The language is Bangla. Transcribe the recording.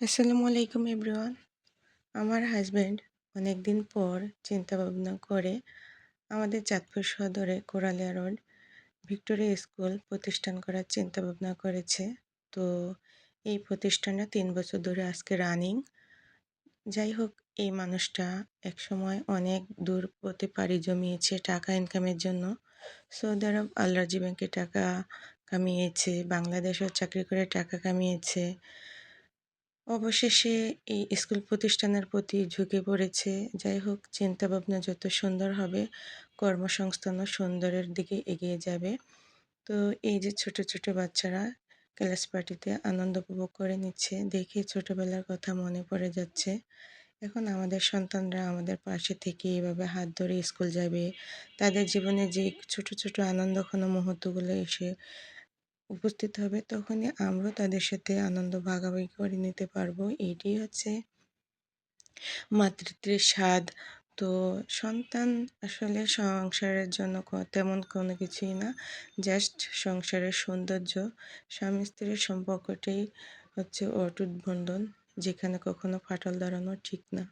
আসসালামু আলাইকুম এভরিওয়ান। আমার হাসব্যান্ড অনেকদিন পর চিন্তা ভাবনা করে আমাদের চাঁদপুর সদরে কোরালিয়া রোড ভিক্টোরিয়া স্কুল প্রতিষ্ঠান করার চিন্তা ভাবনা করেছে। তো এই প্রতিষ্ঠানটা ৩ বছর ধরে আজকে রানিং। যাই হোক, এই মানুষটা একসময় অনেক দূর পথে পাড়ি জমিয়েছে টাকা ইনকামের জন্য। সৌদি আরব আল রাজি ব্যাংকে টাকা কামিয়েছে, বাংলাদেশেও চাকরি করে টাকা কামিয়েছে। অবশেষে এই স্কুল প্রতিষ্ঠানের প্রতি ঝুঁকে পড়েছে। যাই হোক, চিন্তাভাবনা যত সুন্দর হবে, কর্মসংস্থানও সুন্দরের দিকে এগিয়ে যাবে। তো এই যে ছোট, ছোট বাচ্চারা ক্লাস পার্টিতে আনন্দ উপভোগ করে নিচ্ছে, দেখে ছোটবেলার কথা মনে পড়ে যাচ্ছে। এখন আমাদের সন্তানরা আমাদের পাশে থেকে এভাবে হাত ধরে স্কুল যাবে। তাদের জীবনে যে ছোট, ছোট আনন্দঘন মুহূর্তগুলো এসে উপস্থিত হবে, তখনই আমরাও তাদের সাথে আনন্দ ভাগাভাগি করে নিতে পারবো। এইটাই হচ্ছে মাতৃত্বের স্বাদ। তো সন্তান আসলে সংসারের জন্য তেমন কোনো কিছুই না, জাস্ট সংসারের সৌন্দর্য। স্বামী স্ত্রীর সম্পর্কটাই হচ্ছে অটুট বন্ধন, যেখানে কখনো ফাটল ধরানো ঠিক না।